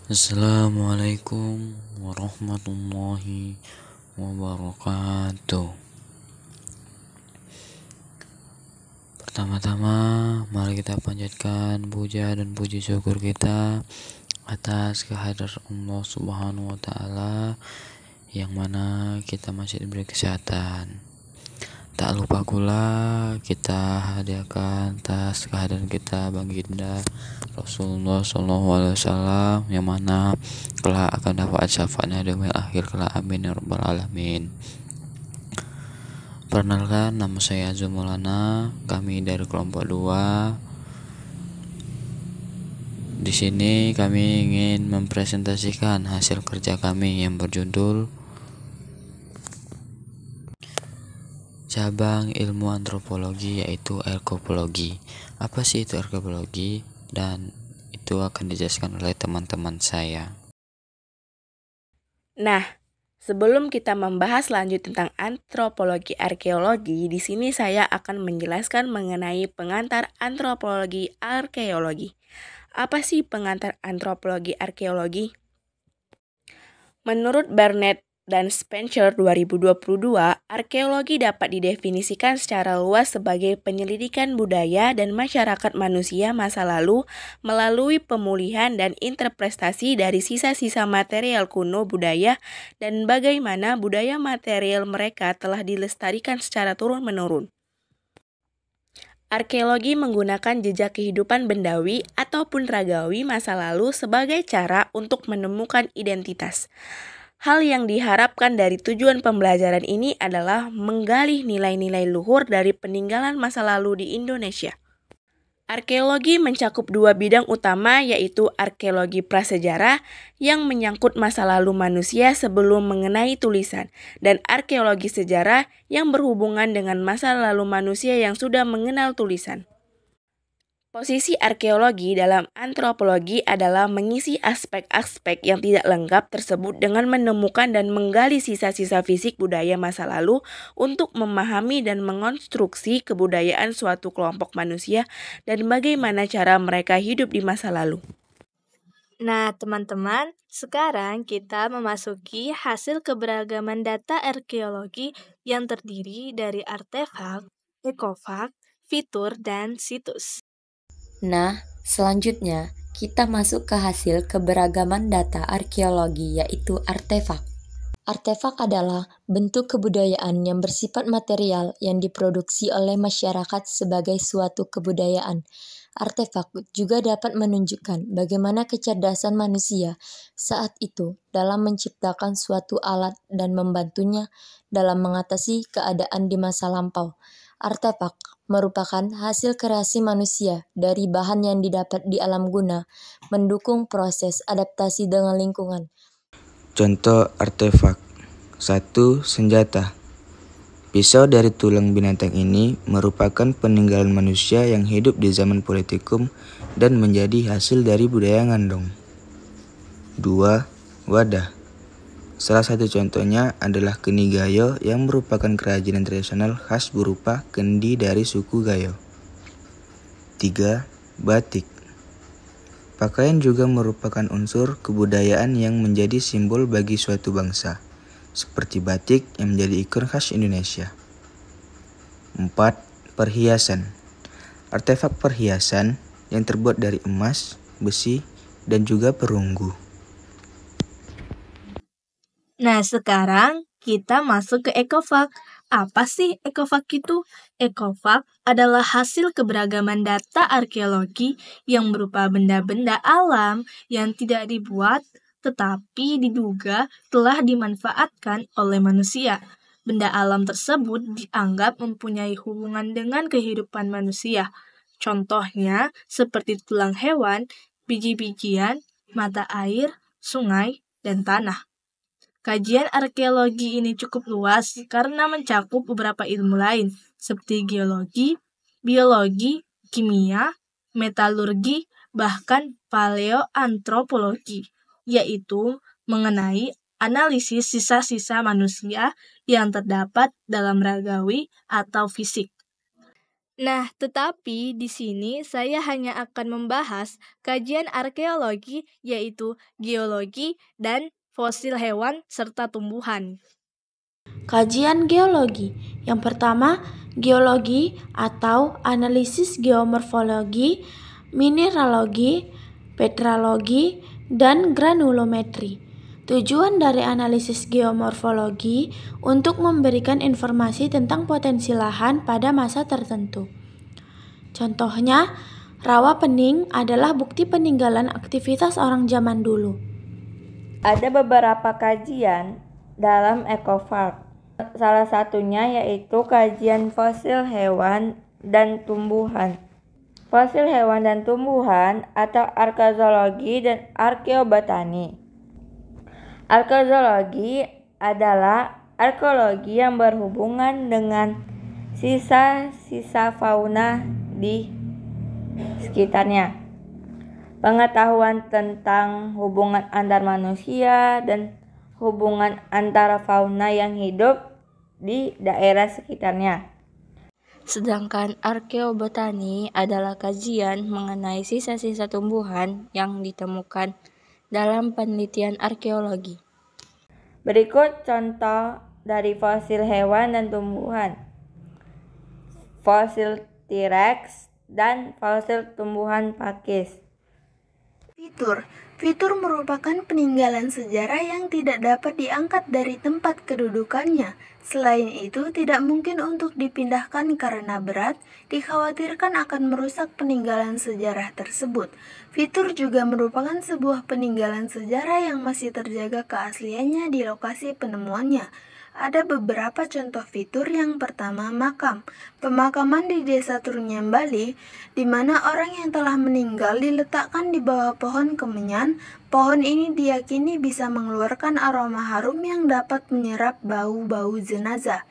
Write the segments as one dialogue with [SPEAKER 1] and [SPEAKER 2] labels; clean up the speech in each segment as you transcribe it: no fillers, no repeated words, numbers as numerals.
[SPEAKER 1] Assalamualaikum warahmatullahi wabarakatuh. Pertama-tama, mari kita panjatkan puja dan puji syukur kita atas kehadiran Allah Subhanahu wa Ta'ala, yang mana kita masih diberi kesehatan. Tak lupa pula kita hadiahkan atas kehadiran kita baginda Rasulullah SAW, yang mana kelak akan dapat syafaatnya di yaumil akhir kelak. Amin ya rabbal alamin. Perkenalkan, nama saya Azul Maulana, kami dari kelompok 2. Di sini kami ingin mempresentasikan hasil kerja kami yang berjudul cabang ilmu antropologi, yaitu arkeologi. Apa sih itu arkeologi? Dan itu akan dijelaskan oleh teman-teman saya.
[SPEAKER 2] Nah, sebelum kita membahas lanjut tentang antropologi arkeologi, di sini saya akan menjelaskan mengenai pengantar antropologi arkeologi. Apa sih pengantar antropologi arkeologi? Menurut Barnett dan Spencer 2022, arkeologi dapat didefinisikan secara luas sebagai penyelidikan budaya dan masyarakat manusia masa lalu melalui pemulihan dan interpretasi dari sisa-sisa material kuno budaya dan bagaimana budaya material mereka telah dilestarikan secara turun-menurun. Arkeologi menggunakan jejak kehidupan bendawi ataupun ragawi masa lalu sebagai cara untuk menemukan identitas. Hal yang diharapkan dari tujuan pembelajaran ini adalah menggali nilai-nilai luhur dari peninggalan masa lalu di Indonesia. Arkeologi mencakup 2 bidang utama, yaitu arkeologi prasejarah yang menyangkut masa lalu manusia sebelum mengenai tulisan, dan arkeologi sejarah yang berhubungan dengan masa lalu manusia yang sudah mengenal tulisan. Posisi arkeologi dalam antropologi adalah mengisi aspek-aspek yang tidak lengkap tersebut dengan menemukan dan menggali sisa-sisa fisik budaya masa lalu untuk memahami dan mengonstruksi kebudayaan suatu kelompok manusia dan bagaimana cara mereka hidup di masa lalu.
[SPEAKER 3] Nah, teman-teman, sekarang kita memasuki hasil keberagaman data arkeologi yang terdiri dari artefak, ekofak, fitur, dan situs.
[SPEAKER 4] Nah, selanjutnya kita masuk ke hasil keberagaman data arkeologi, yaitu artefak. Artefak adalah bentuk kebudayaan yang bersifat material yang diproduksi oleh masyarakat sebagai suatu kebudayaan. Artefak juga dapat menunjukkan bagaimana kecerdasan manusia saat itu dalam menciptakan suatu alat dan membantunya dalam mengatasi keadaan di masa lampau. Artefak merupakan hasil kreasi manusia dari bahan yang didapat di alam guna, mendukung proses adaptasi dengan lingkungan.
[SPEAKER 5] Contoh artefak. 1. Senjata. Pisau dari tulang binatang ini merupakan peninggalan manusia yang hidup di zaman Politikum dan menjadi hasil dari budaya Ngandong. 2. Wadah. Salah satu contohnya adalah kendi gayo yang merupakan kerajinan tradisional khas berupa kendi dari suku Gayo. 3. Batik. Pakaian juga merupakan unsur kebudayaan yang menjadi simbol bagi suatu bangsa, seperti batik yang menjadi ikon khas Indonesia. 4. Perhiasan. Artefak perhiasan yang terbuat dari emas, besi, dan juga perunggu.
[SPEAKER 3] Nah, sekarang kita masuk ke ekofak. Apa sih ekofak itu? Ekofak adalah hasil keberagaman data arkeologi yang berupa benda-benda alam yang tidak dibuat tetapi diduga telah dimanfaatkan oleh manusia. Benda alam tersebut dianggap mempunyai hubungan dengan kehidupan manusia. Contohnya seperti tulang hewan, biji-bijian, mata air, sungai, dan tanah. Kajian arkeologi ini cukup luas karena mencakup beberapa ilmu lain seperti geologi, biologi, kimia, metalurgi, bahkan paleoantropologi, yaitu mengenai analisis sisa-sisa manusia yang terdapat dalam ragawi atau fisik. Nah, tetapi di sini saya hanya akan membahas kajian arkeologi, yaitu geologi dan fosil hewan serta tumbuhan.
[SPEAKER 2] Kajian geologi. Yang pertama, geologi atau analisis geomorfologi, mineralogi, petrologi, dan granulometri. Tujuan dari analisis geomorfologi untuk memberikan informasi tentang potensi lahan pada masa tertentu. Contohnya, rawa pening adalah bukti peninggalan aktivitas orang zaman dulu.
[SPEAKER 6] Ada beberapa kajian dalam ekopark. Salah satunya yaitu kajian fosil hewan dan tumbuhan. Fosil hewan dan tumbuhan atau arkeologi dan arkeobotani. Arkeologi adalah arkeologi yang berhubungan dengan sisa-sisa fauna di sekitarnya. Pengetahuan tentang hubungan antar manusia dan hubungan antara fauna yang hidup di daerah sekitarnya.
[SPEAKER 7] Sedangkan arkeobotani adalah kajian mengenai sisa-sisa tumbuhan yang ditemukan dalam penelitian arkeologi.
[SPEAKER 6] Berikut contoh dari fosil hewan dan tumbuhan. Fosil T-Rex dan fosil tumbuhan pakis.
[SPEAKER 2] Fitur merupakan peninggalan sejarah yang tidak dapat diangkat dari tempat kedudukannya. Selain itu, tidak mungkin untuk dipindahkan karena berat, dikhawatirkan akan merusak peninggalan sejarah tersebut. Fitur juga merupakan sebuah peninggalan sejarah yang masih terjaga keasliannya di lokasi penemuannya. Ada beberapa contoh fitur. Yang pertama, makam. Pemakaman di Desa Trunyan, Bali, di mana orang yang telah meninggal diletakkan di bawah pohon kemenyan. Pohon ini diyakini bisa mengeluarkan aroma harum yang dapat menyerap bau-bau jenazah.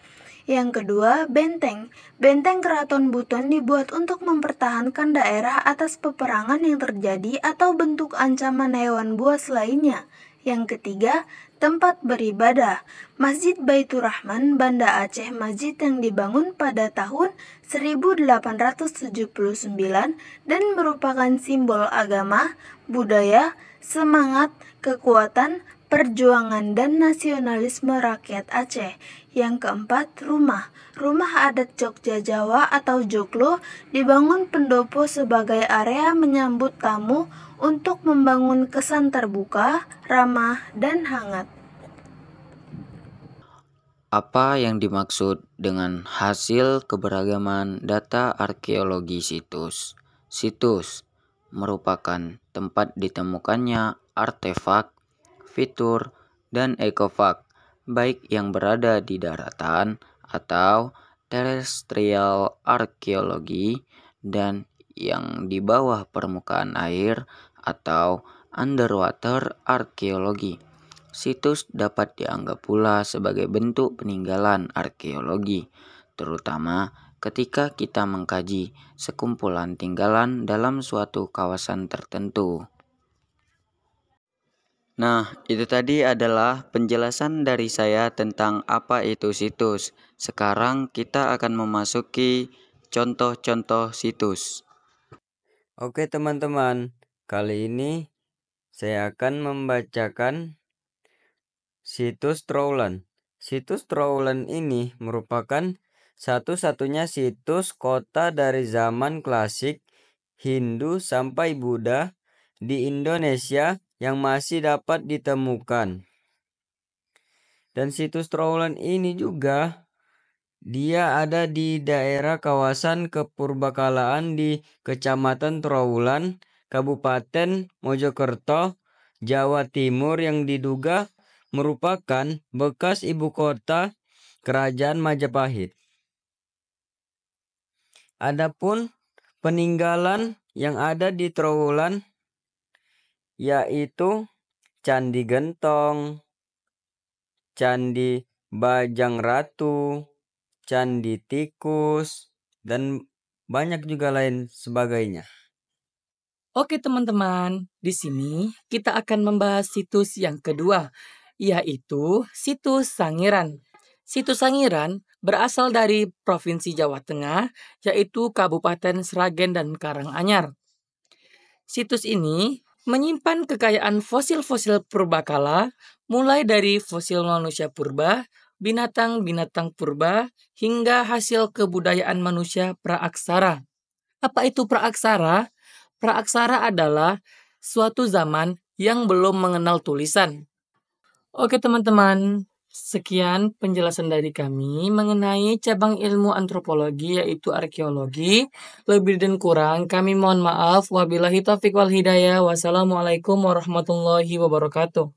[SPEAKER 2] Yang kedua, benteng. Benteng Keraton Buton dibuat untuk mempertahankan daerah atas peperangan yang terjadi atau bentuk ancaman hewan buas lainnya. Yang ketiga, tempat beribadah. Masjid Baitur Rahman, Banda Aceh, masjid yang dibangun pada tahun 1879 dan merupakan simbol agama, budaya, semangat, kekuatan, perjuangan, dan nasionalisme rakyat Aceh. Yang keempat, rumah. Rumah adat Jogja Jawa atau Joglo dibangun pendopo sebagai area menyambut tamu untuk membangun kesan terbuka, ramah, dan hangat.
[SPEAKER 1] Apa yang dimaksud dengan hasil keberagaman data arkeologi situs? Situs merupakan tempat ditemukannya artefak, fitur, dan ekofak, baik yang berada di daratan atau terrestrial arkeologi dan yang di bawah permukaan air atau underwater arkeologi. Situs dapat dianggap pula sebagai bentuk peninggalan arkeologi, terutama ketika kita mengkaji sekumpulan tinggalan dalam suatu kawasan tertentu. Nah, itu tadi adalah penjelasan dari saya tentang apa itu situs. Sekarang kita akan memasuki contoh-contoh situs.
[SPEAKER 8] Oke teman-teman, kali ini saya akan membacakan situs Troulan. Situs Troulan ini merupakan satu-satunya situs kota dari zaman klasik Hindu sampai Buddha di Indonesia yang masih dapat ditemukan. Dan situs Troulan ini juga dia ada di daerah kawasan kepurbakalaan di Kecamatan Troulan, Kabupaten Mojokerto, Jawa Timur yang diduga merupakan bekas ibu kota Kerajaan Majapahit. Adapun peninggalan yang ada di Troulan yaitu Candi Gentong, Candi Bajang Ratu, Candi Tikus, dan banyak juga lain sebagainya.
[SPEAKER 9] Oke teman-teman, di sini kita akan membahas situs yang kedua, yaitu situs Sangiran. Situs Sangiran berasal dari Provinsi Jawa Tengah, yaitu Kabupaten Sragen dan Karanganyar. Situs ini menyimpan kekayaan fosil-fosil purbakala, mulai dari fosil manusia purba, binatang-binatang purba, hingga hasil kebudayaan manusia praaksara. Apa itu praaksara? Praaksara adalah suatu zaman yang belum mengenal tulisan. Oke teman-teman, sekian penjelasan dari kami mengenai cabang ilmu antropologi yaitu arkeologi. Lebih dan kurang kami mohon maaf. Wabillahi taufiq wal hidayah. Wassalamualaikum warahmatullahi wabarakatuh.